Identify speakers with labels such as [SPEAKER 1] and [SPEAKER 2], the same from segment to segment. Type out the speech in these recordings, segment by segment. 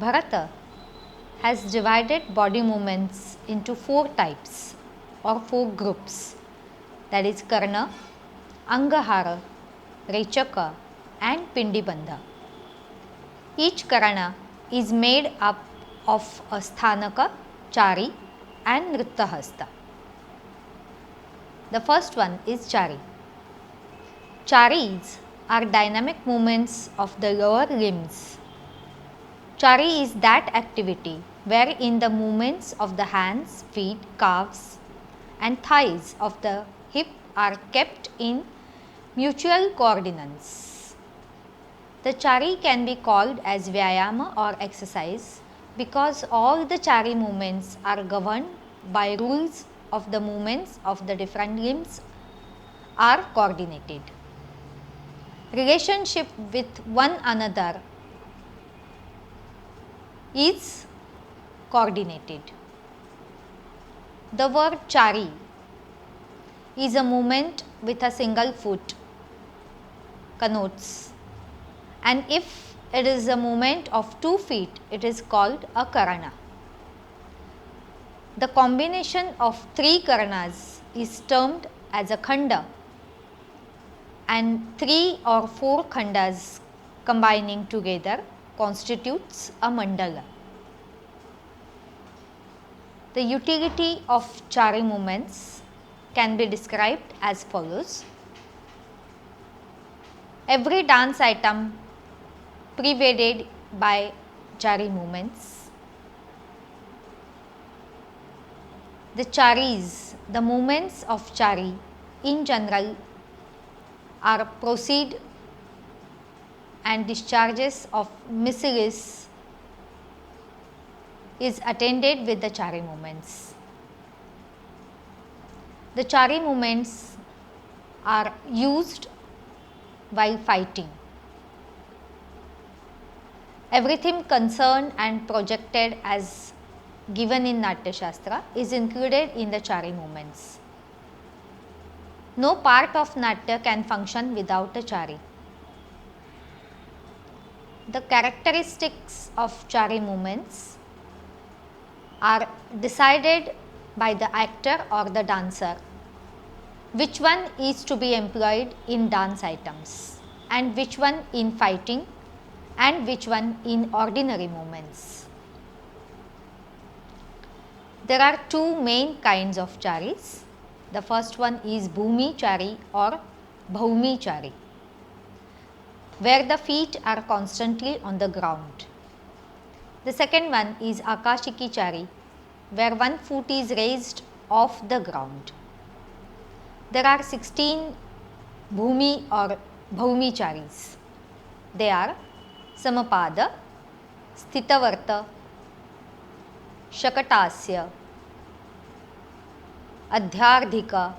[SPEAKER 1] Bharata has divided body movements into 4 types or 4 groups, that is Karna, Angahara, Rechaka and Pindibandha. Each Karana is made up of a Sthanaka, Chari and Nrittahasta. The first one is Chari. Charis are dynamic movements of the lower limbs. Chari is that activity wherein the movements of the hands, feet, calves and thighs of the hip are kept in mutual coordinates. The Chari can be called as Vyayama or exercise because all the Chari movements are governed by rules of the movements of the different limbs are coordinated. Relationship with one another is coordinated. The word Chari is a movement with a single foot connotes, and if it is a movement of 2 feet, it is called a Karana. The combination of 3 Karanas is termed as a Khanda, and 3 or 4 Khandas combining together constitutes a Mandala. The utility of Chari movements can be described as follows. Every dance item pervaded by Chari movements. The Charis, the movements of Chari in general are proceed and discharges of missiles is attended with the Chari movements. The Chari movements are used while fighting. Everything concerned and projected as given in Natyashastra is included in the Chari movements. No part of Natya can function without a Chari. The characteristics of Chari movements are decided by the actor or the dancer, which one is to be employed in dance items and which one in fighting and which one in ordinary movements. There are 2 main kinds of Charis. The first one is Bhoomi Chari or Bhoomi Chari, where the feet are constantly on the ground. The second one is Aakashi Chari, where one foot is raised off the ground. There are 16 Bhoomi or Bhoomi Charis. They are Samapada, Sthitavarta, Sakatasya, Adhyavdhaka,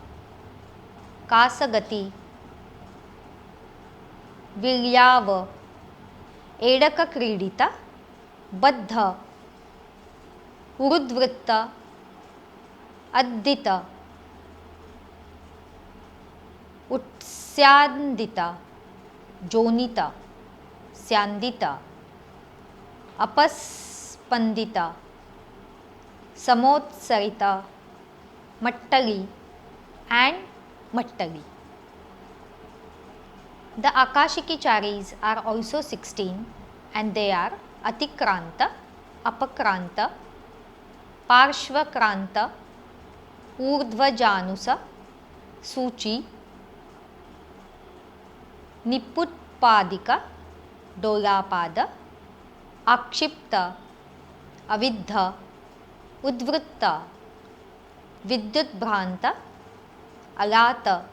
[SPEAKER 1] Casagata, Vilyava, Edaka Kridita, Baddha, Urudvritta, Addita, Utsyandita, Jonita, Syandita, Apaspandita, Samotsarita, Mattali and Mattali. The Aakashi Charis are also 16 and they are Atikranta, Apakranta, Parshvakranta, Urdhvajanusa, Suchi, Niputpadika, Dolapada, Akshipta, Aviddha, Udvritta, Vidyut-bhranta, Alata,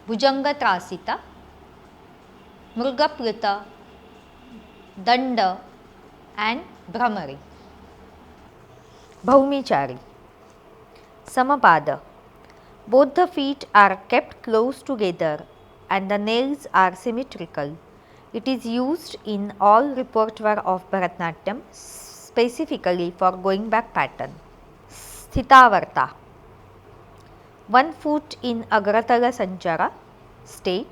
[SPEAKER 1] Bhujangatrasita, Mrugaprita, Danda and Brahmari. Bhoomi Chari. Samapada. Both the feet are kept close together and the nails are symmetrical. It is used in all repertoire of Bharatanatyam, specifically for going back pattern. Sthitavarta. One foot in Agratala Sanchara state.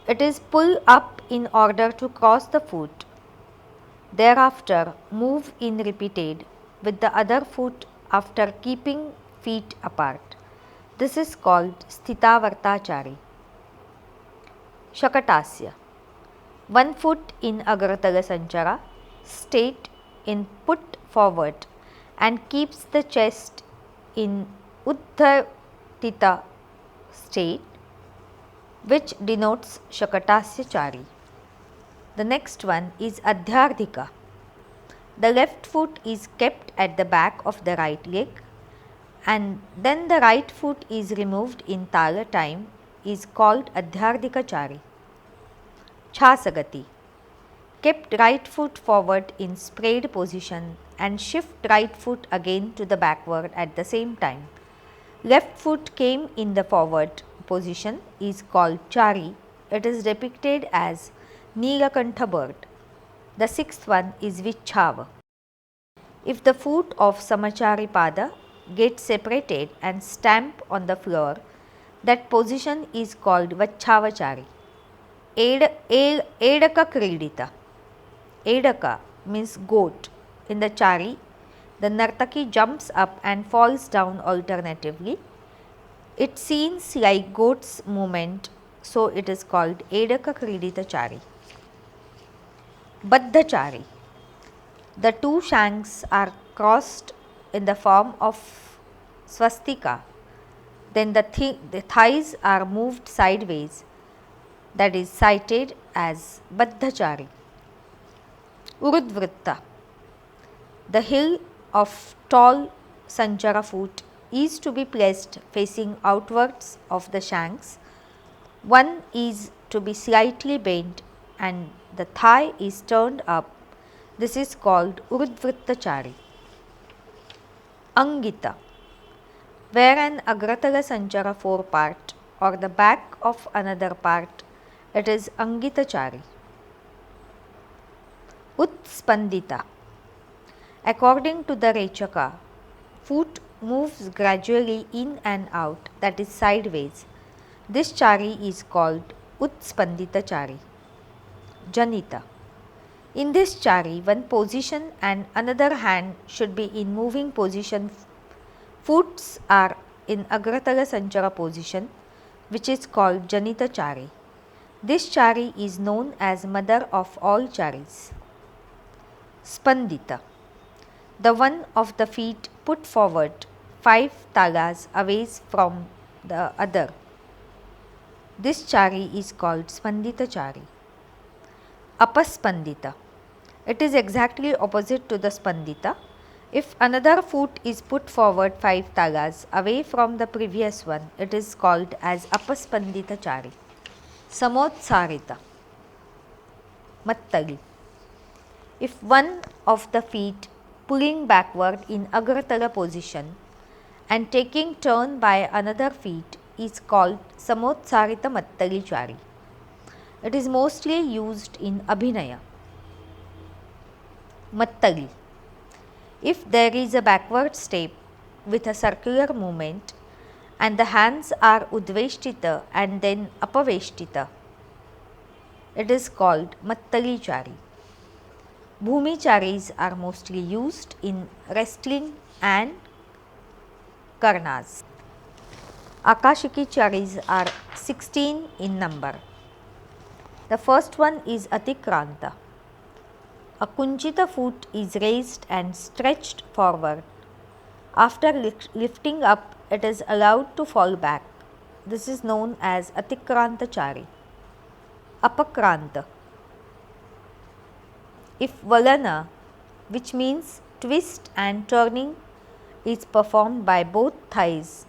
[SPEAKER 1] It is pulled up in order to cross the foot. Thereafter, move in repeated with the other foot after keeping feet apart. This is called Sthitavarta Chari. Sakatasya. One foot in Agratala Sanchara, state in put forward and keeps the chest in Uddhatita state, which denotes Sakatasya Chari. The next one is Adhyavdhaka. The left foot is kept at the back of the right leg, and then the right foot is removed in Tala time, is called Adhyavdhaka Chari. Casagata. Kept right foot forward in sprayed position and shift right foot again to the backward at the same time. Left foot came in the forward position, is called Chari. It is depicted as Nilakantha bird. The sixth one is Vichhava. If the foot of Samachari Pada gets separated and stamp on the floor, that position is called Vachhava Chari. Edaka Kridita. Edaka means goat. In the Chari, the Nartaki jumps up and falls down alternatively. It seems like goat's movement, so it is called Edaka Kridita Chari. Baddha Chari. The two shanks are crossed in the form of swastika. Then the thighs are moved sideways, that is cited as Baddha Chari. Urudvritta. The heel of tall Sanchara foot is to be placed facing outwards of the shanks. One is to be slightly bent and the thigh is turned up. This is called Urudvritta Chari. Angita. Where an Agratala Sanchara forepart or the back of another part, it is Angita Chari. Utspandita. According to the Rechaka, foot moves gradually in and out, that is sideways. This Chari is called Utspandita Chari. Janita. In this Chari, one position and another hand should be in moving position. Foots are in Agratala Sanchara position, which is called Janita Chari. This Chari is known as mother of all Charis. Spandita. The one of the feet put forward 5 talas away from the other. This Chari is called Spandita Chari. Apaspandita. It is exactly opposite to the Spandita. If another foot is put forward 5 talas away from the previous one, it is called as Apaspandita Chari. Samotsarita. Mattali. If one of the feet pulling backward in Agratala position and taking turn by another feet is called Samotsarita Mattali Chari. It is mostly used in Abhinaya. Mattali. If there is a backward step with a circular movement and the hands are Udveshtita and then Apaveshtita, it is called Mattali Chari. Bhoomi Charis are mostly used in wrestling and karnas. Aakashi16 are 16 in number. The first one is Kranta. A kunchita foot is raised and stretched forward. After lifting up, it is allowed to fall back. This is known as Atikranta Chari. Apakranta. If Valana, which means twist and turning, is performed by both thighs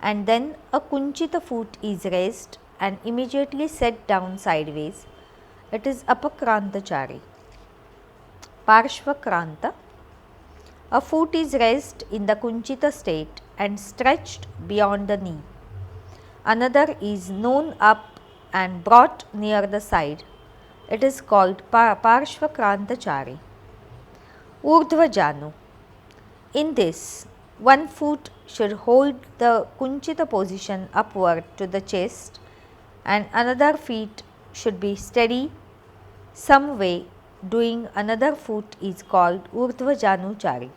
[SPEAKER 1] and then a kunchita foot is raised and immediately set down sideways, it is Apakranta Chari. Parshvakranta. A foot is raised in the kunchita state and stretched beyond the knee. Another is known up and brought near the side. It is called Parshvakranta Chari. Urdhvajanu. In this, one foot should hold the kunchita position upward to the chest and another feet should be steady some way doing another foot is called Urdhva Chari.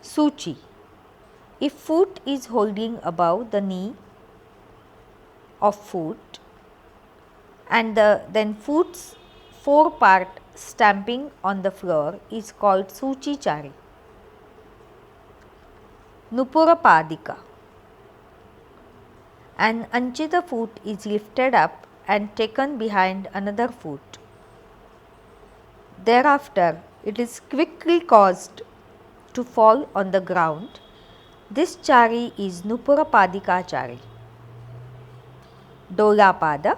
[SPEAKER 1] Suchi. If foot is holding above the knee of foot and then foot's forepart stamping on the floor is called Suchi Chari. Nupurapadika. An Anchita foot is lifted up and taken behind another foot. Thereafter, it is quickly caused to fall on the ground. This chari is Nupurapadika Chari. Dolapada.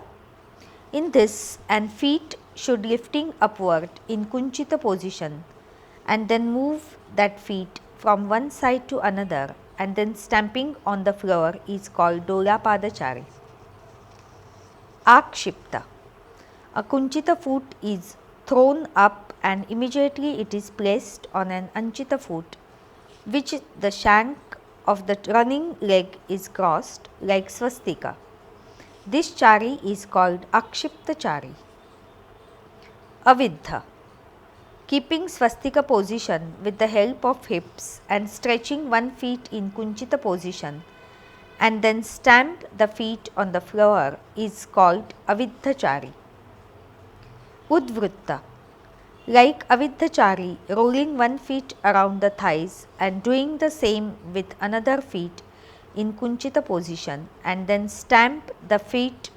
[SPEAKER 1] In this, an feet should lifting upward in Kunchita position and then move that feet from one side to another and then stamping on the floor is called Dolapada Chari. Akshipta. A Kunchita foot is thrown up and immediately it is placed on an Anchita foot, which the shank of the running leg is crossed like swastika. This chari is called Akshipta Chari. Aviddha. Keeping swastika position with the help of hips and stretching one feet in Kunchita position and then stamp the feet on the floor is called Aviddha Chari. Udvrutta. Like Aviddha Chari, rolling one feet around the thighs and doing the same with another feet in Kunchita position and then stamp the feet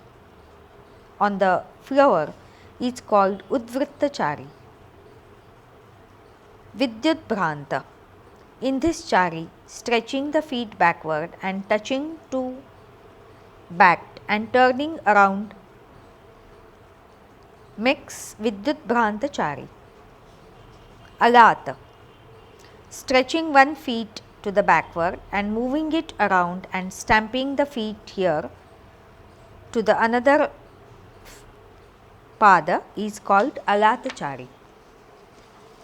[SPEAKER 1] on the floor is called Udvrutta Chari. Vidya-mitra. In this chari, stretching the feet backward and touching to back and turning around makes Vidya-mitra Chari. Alata. Stretching one feet to the backward and moving it around and stamping the feet here to the another pada is called Alata Chari.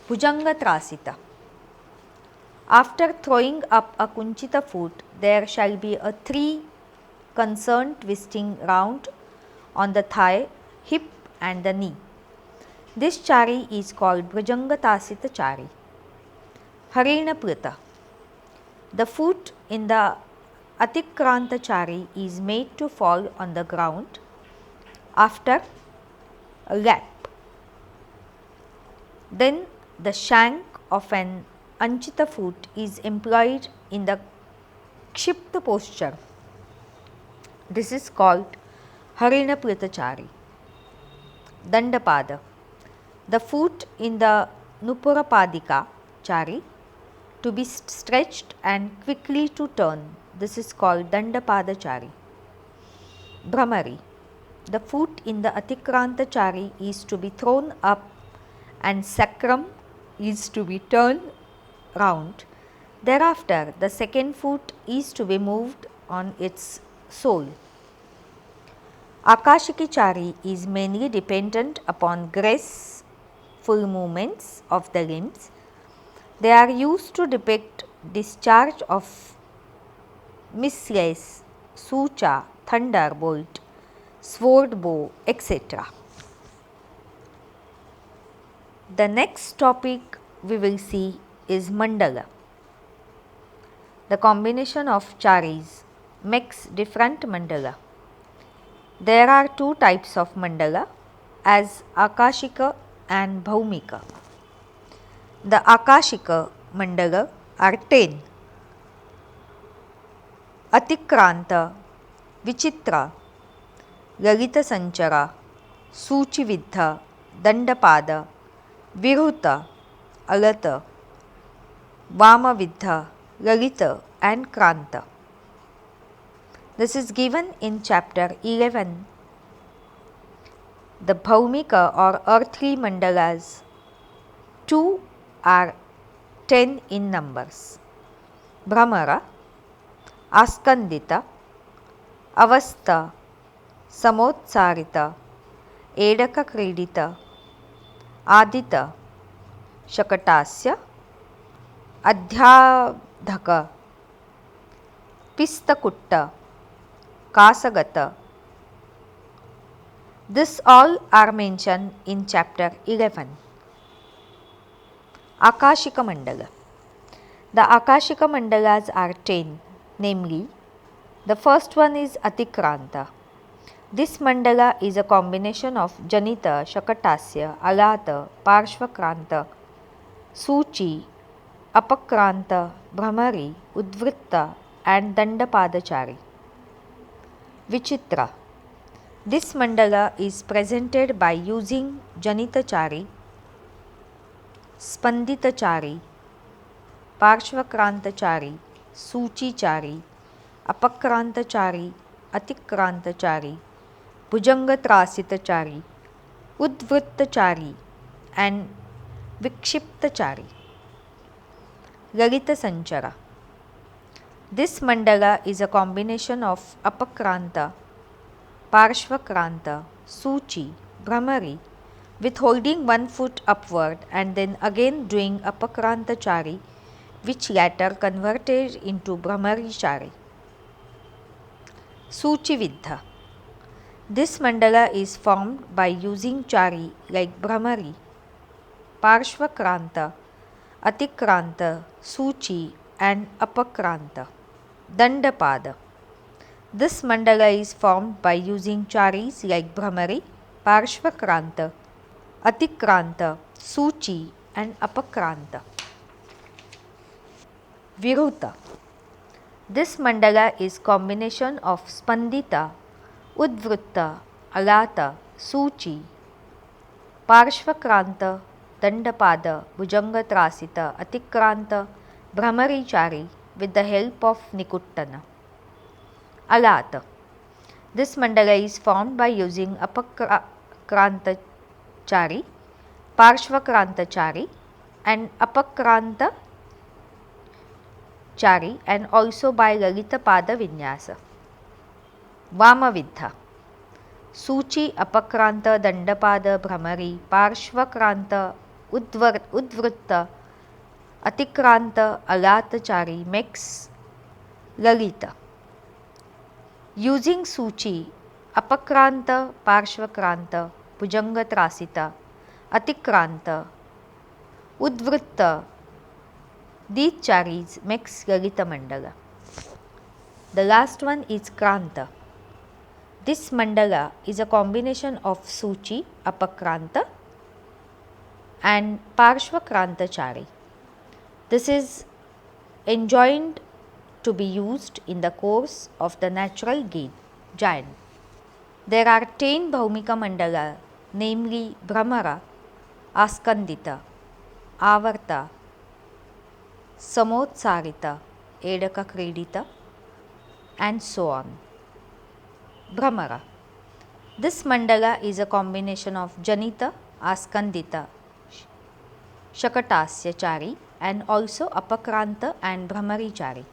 [SPEAKER 1] Bhujanga Trasita. After throwing up a Kunchita foot, there shall be a 3 concerned twisting round on the thigh, hip and the knee. This chari is called Bhujanga Trasita Chari. Harina Prita. The foot in the Atikranta Chari is made to fall on the ground after a lap. Then the shank of an Anchita foot is employed in the Kshipta posture. This is called Harina Prita Chari. Dandapada. The foot in the Nupurapadika Chari to be stretched and quickly to turn. This is called Dandapada Chari. Brahmari. The foot in the Atikranta Chari is to be thrown up and sacrum is to be turned round. Thereafter, the second foot is to be moved on its sole. Aakashi16 is mainly dependent upon graceful movements of the limbs. They are used to depict discharge of missiles, sucha, thunderbolt, sword bow, etc. The next topic we will see is Mandala. The combination of charis makes different mandala. There are 2 types of mandala as Akashika and Bhumika. The Akashika mandala are 10. Atikranta, Vichitra, Lalita Sanchara, Suchividdha, Dandapada, Viruta, Alata, Vamaviddha, Lalita and Kranta. This is given in chapter 11. The Bhaumika or earthly mandalas 2 are 10 in numbers. Brahmara, Askandita, Avastha, Samotsarita, Edaka Kridita, Adita, Sakatasya, Adhyavdhaka, Pistakutta, Casagata, This all are mentioned in chapter 11. Akashika Mandala. The Akashika Mandalas are 10, namely, the first one is Atikranta. This mandala is a combination of Janita, Sakatasya, Alata, Parshvakranta, Suchi, Apakranta, Brahmari, Udvritta and Dandapadachari. Vichitra. This mandala is presented by using Janita Chari, Spandita Chari, Parshvakranta Chari, Suchi Chari, Apakranta Chari, Atikranta Chari, Bhujangatrasita Chari, Udvritta Chari and Vikshipta Chari. Lalita Sanchara. This mandala is a combination of Apakranta, Parshvakranta, Suchi, Brahmari with holding one foot upward and then again doing Apakranta Chari, which latter converted into Brahmari Chari. Suchividdha. This mandala is formed by using Chari like Brahmari, Parshvakranta, Atikranta, Suchi and Apakranta. Dandapada. This mandala is formed by using Charis like Brahmari, Parshvakranta, Atikranta, Suchi and Apakranta. Viruta. This mandala is combination of Spandita, Udvritta, Alata, Suchi, Parshvakranta, Dandapada, Bhujangatrasita, Atikranta, Brahmari Chari with the help of Nikuttana. Alata. This mandala is formed by using Apakranta Chari, Parshvakranta Chari and Apakranta Chari and also by Lalita Pada Vinyasa. Vamaviddha. Suchi, Apakranta, Dandapada, Brahmari, Parshvakranta, Udvritta, Atikranta, Alata Chari makes Lalita. Using Suchi, Apakranta, Parshvakranta, Bhujangatrasita, Atikranta, Udvritta, these charis makes Lalita Mandala. The last one is Kranta. This mandala is a combination of Suchi, Apakranta and Parshvakranta Chari. This is enjoined to be used in the course of the natural giant. There are 10 Bhaumika Mandala, namely Brahmara, Askandita, Avarta, Samotsarita, Edaka Kredita and so on. Brahmara. This mandala is a combination of Janita, Askandita, Sakatasya Chari and also Apakranta and Brahmari Chari.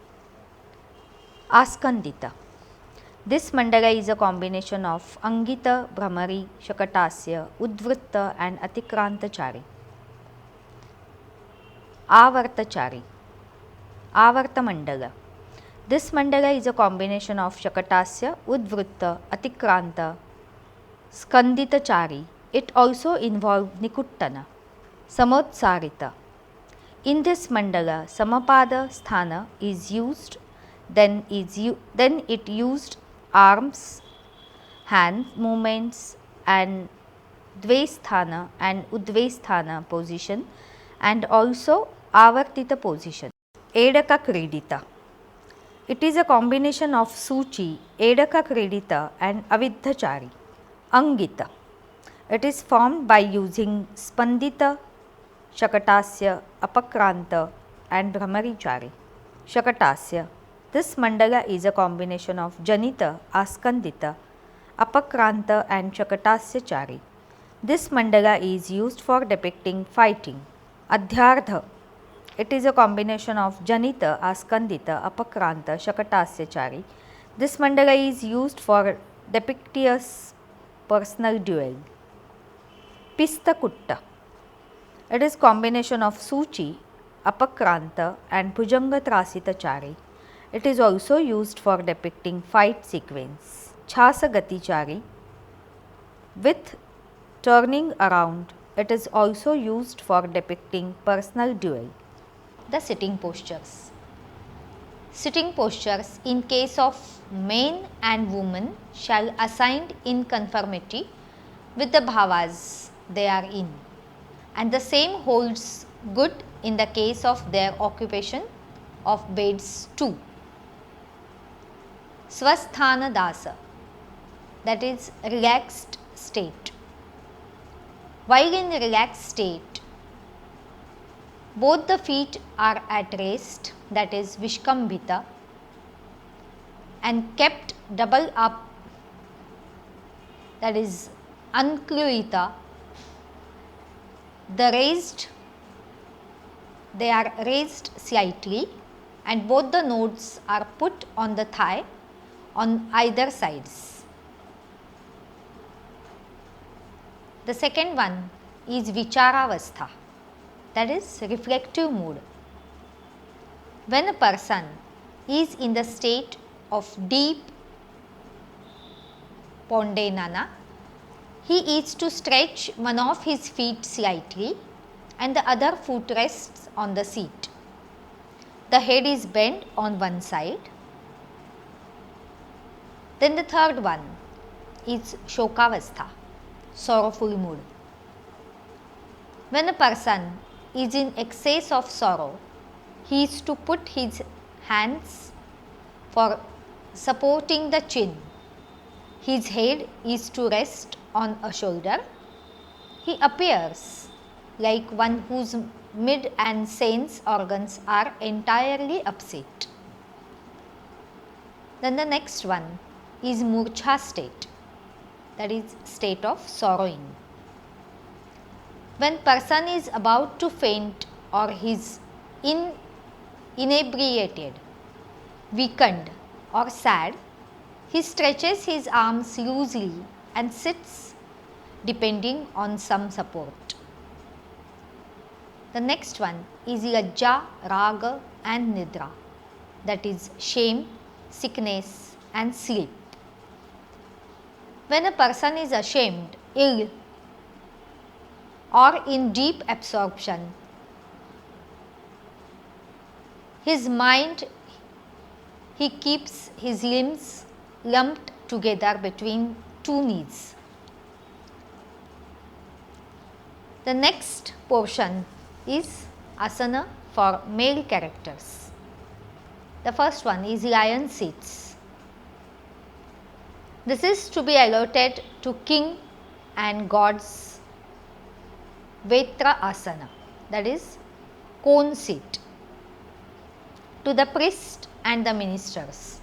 [SPEAKER 1] Askandita. This mandala is a combination of Angita, Brahmari, Sakatasya, Udvritta and Atikranta Chari. Avarta Chari. Avarta Mandala. This mandala is a combination of Sakatasya, Udvritta, Atikranta, Skandita Chari. It also involved Nikuttana. Samotsarita. In this mandala, Samapada Sthana is used, then it used arms, hand movements and Dvesthana and Udvesthana position and also Avartita position. Edaka Kredita. It is a combination of Suchi, Edaka Kredita and Aviddhachari. Angita. It is formed by using Spandita, Sakatasya, Apakranta and Brahmari Chari. Sakatasya. This mandala is a combination of Janita, Askandita, Apakranta and Sakatasya Chari. This mandala is used for depicting fighting. Adhyavdhaka. It is a combination of Janita, Askandita, Apakranta, Sakatasya Chari. This mandala is used for depicting personal duel. Pistakutta. It is combination of Suchi, Apakranta and Bhujangatrasita Chari. It is also used for depicting fight sequence. Casagata Chari. With turning around, it is also used for depicting personal duel. The sitting postures. Sitting postures in case of men and women shall assigned in conformity with the bhavas they are in, and the same holds good in the case of their occupation of beds too. Swasthana dasa, that is relaxed state. While in relaxed state, both the feet are at rest, that is Vishkambhita, and kept double up, that is Ankluita. They are raised slightly, and both the nodes are put on the thigh on either sides. The second one is Vicharavastha, that is reflective mood. When a person is in the state of deep pondenana, he is to stretch one of his feet slightly and the other foot rests on the seat. The head is bent on one side. Then the third one is Shokavastha, sorrowful mood. When a person is in excess of sorrow, he is to put his hands for supporting the chin. His head is to rest on a shoulder. He appears like one whose mid and sense organs are entirely upset. Then the next one is Murcha state, that is state of sorrowing. When person is about to faint or is inebriated, weakened or sad, he stretches his arms loosely and sits depending on some support. The next one is Lajja, Raga and Nidra, that is shame, sickness and sleep. When a person is ashamed, ill or in deep absorption, his mind, he keeps his limbs lumped together between two knees. The next portion is asana for male characters. The first one is lion seats. This is to be allotted to king and gods Vetra asana, that is cone seat, to the priest and the ministers.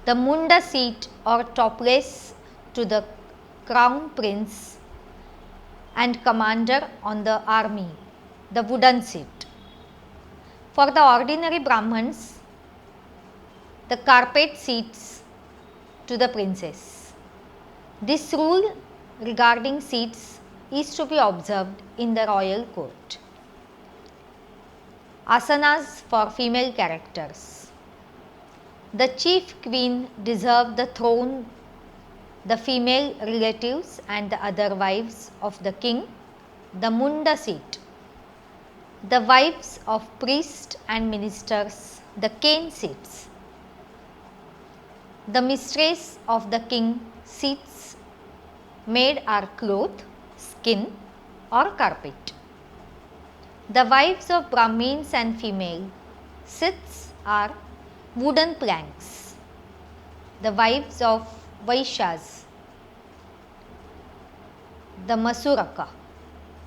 [SPEAKER 1] The munda seat or topless to the crown prince and commander on the army, the wooden seat. For the ordinary Brahmans, the carpet seats to the princess. This rule regarding seats is to be observed in the royal court. Asanas for female characters. The chief queen deserved the throne, the female relatives and the other wives of the king, the munda seat. The wives of priests and ministers, the cane seats. The mistress of the king seats made are cloth, skin or carpet. The wives of Brahmins and female seats are wooden planks. The wives of Vaishyas, the Masuraka,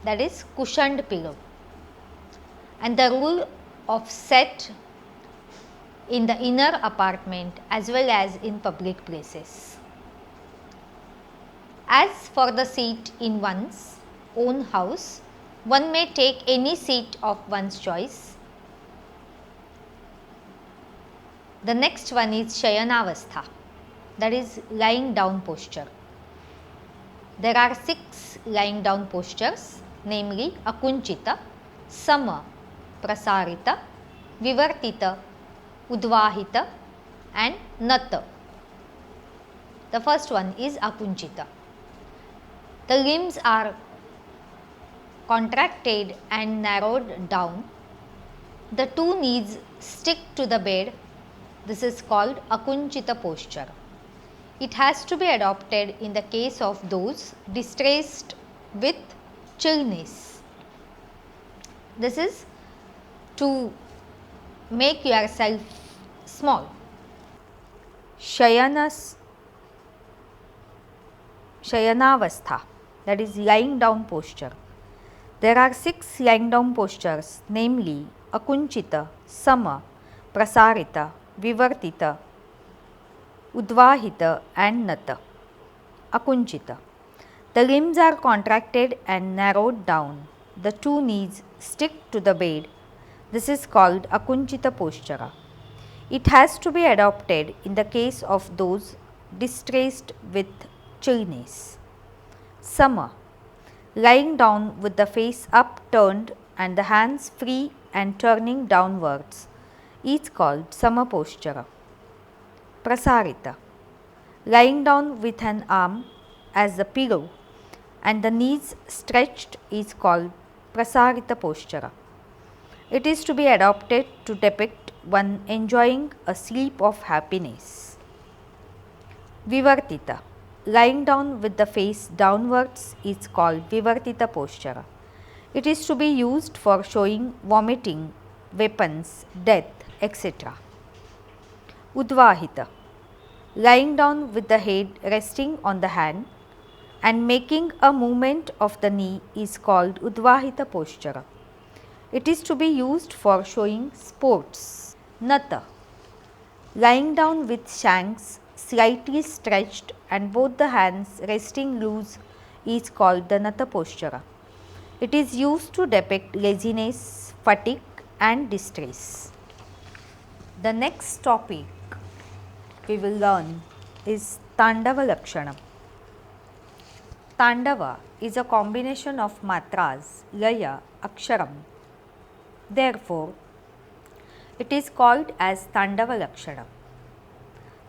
[SPEAKER 1] that is cushioned pillow. And the rule of set in the inner apartment as well as in public places. As for the seat in one's own house, one may take any seat of one's choice. The next one is Shayanavastha, that is lying down posture. There are 6 lying down postures, namely Akunchita, Sama, Prasarita, Vivartita, Udvahita and Nata. The first one is Akunchita. The limbs are contracted and narrowed down. The two knees stick to the bed. This is called akunchita posture. It has to be adopted in the case of those distressed with chillness. This is to make yourself small. Shayanavastha, that is lying down posture. There are 6 lying down postures, namely akunchita, sama, prasarita, vivartita, udvahita and nata. Akunchita. The limbs are contracted and narrowed down. The two knees stick to the bed. This is called akunchita posture. It has to be adopted in the case of those distressed with chillness. Sama. Lying down with the face upturned and the hands free and turning downwards is called sama posture. Prasarita. Lying down with an arm as a pillow and the knees stretched is called prasarita posture. It is to be adopted to depict one enjoying a sleep of happiness. Vivartita. Lying down with the face downwards is called vivartita posture. It is to be used for showing vomiting, weapons, death, etc. Udvahita. Lying down with the head resting on the hand and making a movement of the knee is called udvahita posture. It is to be used for showing sports. Nata. Lying down with shanks slightly stretched and both the hands resting loose is called the nata posture. It is used to depict laziness, fatigue and distress. The next topic we will learn is Tandava Lakshana. Tandava is a combination of matras, laya, aksharam. Therefore, it is called as Tandava Lakshana.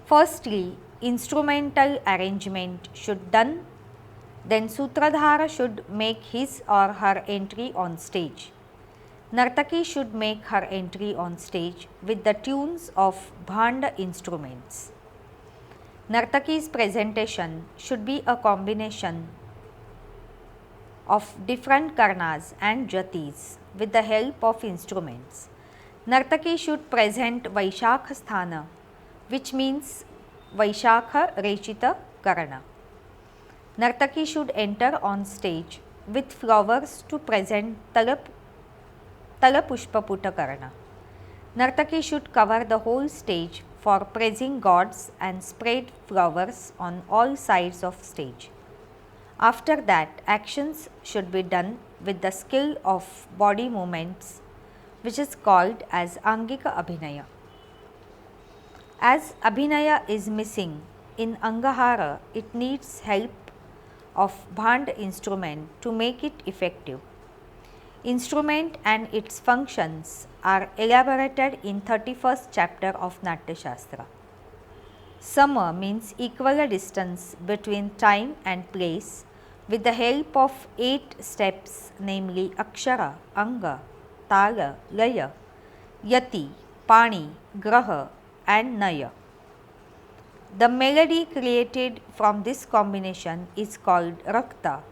[SPEAKER 1] Firstly, instrumental arrangement should done, then Sutradhara should make his or her entry on stage. Nartaki should make her entry on stage with the tunes of Bhanda instruments. Nartaki's presentation should be a combination of different karnas and jatis with the help of instruments. Nartaki should present Vaishakha Sthana, which means Vaishakha Rechita Karana. Nartaki should enter on stage with flowers to present Talapushpaputa Karana. Nartaki should cover the whole stage for praising gods and spread flowers on all sides of stage. After that, actions should be done with the skill of body movements, which is called as Angika Abhinaya. As Abhinaya is missing in Angahara, it needs help of Bhand instrument to make it effective. Instrument and its functions are elaborated in 31st chapter of Natyashastra. Sama means equal distance between time and place with the help of 8 steps, namely Akshara, Anga, Tala, Laya, Yati, Pani, Graha and Naya. The melody created from this combination is called Rakta,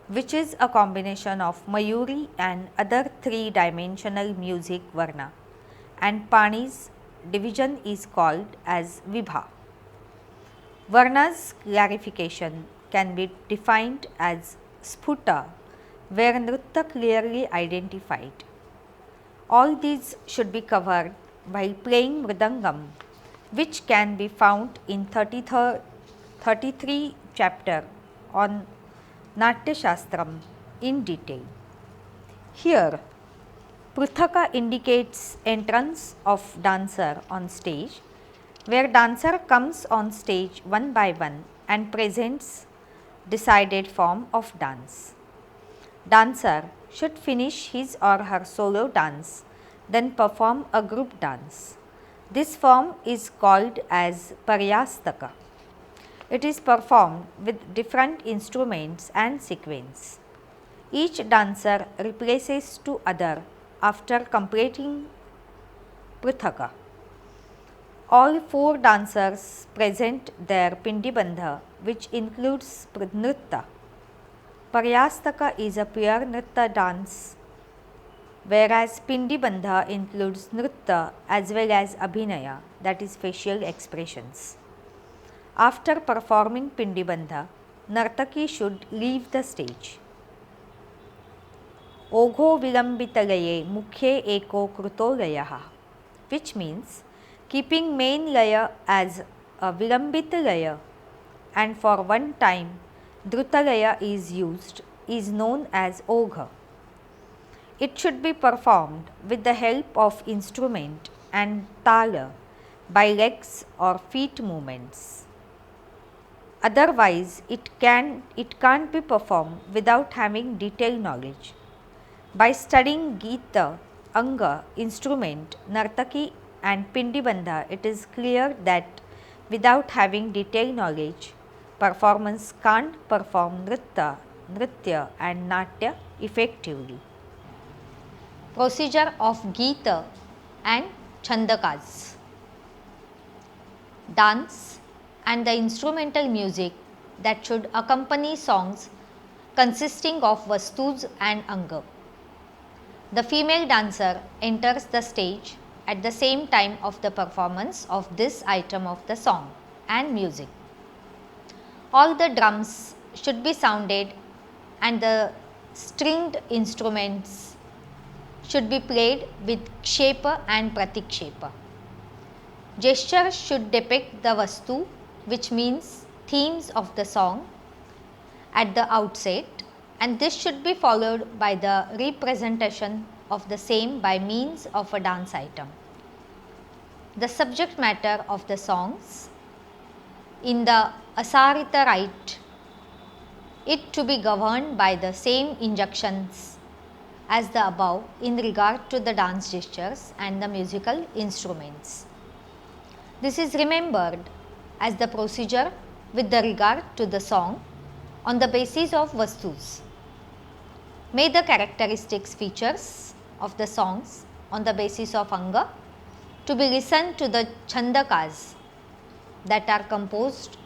[SPEAKER 1] which is a combination of Mayuri and other 3-dimensional music Varna, and Pani's division is called as Vibha. Varna's clarification can be defined as Sphuta, where Nritta clearly identified. All these should be covered while playing Mridangam, which can be found in 33 chapter on Natyashastram in detail. Here, Pruthaka indicates entrance of dancer on stage, where dancer comes on stage one by one and presents decided form of dance. Dancer should finish his or her solo dance, then perform a group dance. This form is called as Paryastaka. It is performed with different instruments and sequence. Each dancer replaces to other after completing Prithaka. All 4 dancers present their Pindibandha, which includes Nritta. Paryastaka is a pure Nritta dance, whereas Pindibandha includes Nritta as well as Abhinaya, that is facial expressions. After performing Pindibandha, Nartaki should leave the stage. Ogho vilambitalaye mukhye eko kruto layaha, which means keeping main laya as a vilambita laya and for one time drutalaya is used is known as ogha. It should be performed with the help of instrument and tala by legs or feet movements. Otherwise, it can't be performed without having detailed knowledge. By studying Gita, Anga, instrument, Nartaki and Pindibandha, it is clear that without having detailed knowledge, performance can't perform Nritya and Natya effectively. Procedure of Gita and Chandakas. Dance and the instrumental music that should accompany songs consisting of Vastus and Anga. The female dancer enters the stage at the same time of the performance of this item of the song and music. All the drums should be sounded and the stringed instruments should be played with Kshepa and Pratikshepa. Gestures should depict the Vastu, which means themes of the song, at the outset, and this should be followed by the representation of the same by means of a dance item. The subject matter of the songs in the Asarita rite, it to be governed by the same injunctions as the above in regard to the dance gestures and the musical instruments. This is remembered as the procedure with the regard to the song on the basis of Vastus. May the characteristics features of the songs on the basis of Anga to be listened to the Chandakas that are composed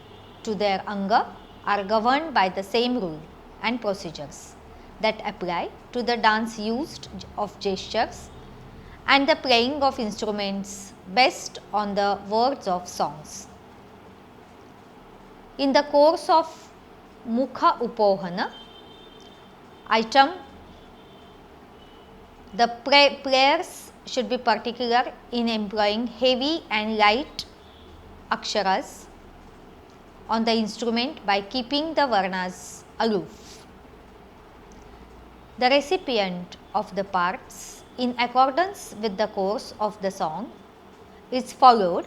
[SPEAKER 1] to their Anga are governed by the same rule and procedures that apply to the dance used of gestures and the playing of instruments based on the words of songs. In the course of Mukha Upohana item, the players should be particular in employing heavy and light aksharas on the instrument by keeping the varnas aloof. The recipient of the parts, in accordance with the course of the song, is followed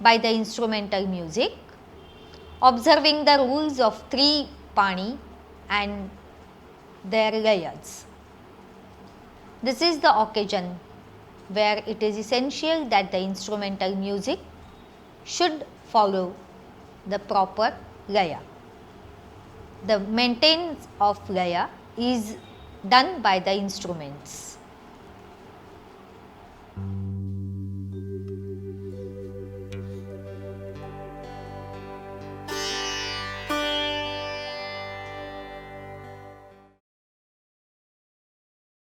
[SPEAKER 1] by the instrumental music, observing the rules of 3 Pani and their layers. This is the occasion where it is essential that the instrumental music should follow the proper laya. The maintenance of laya is done by the instruments.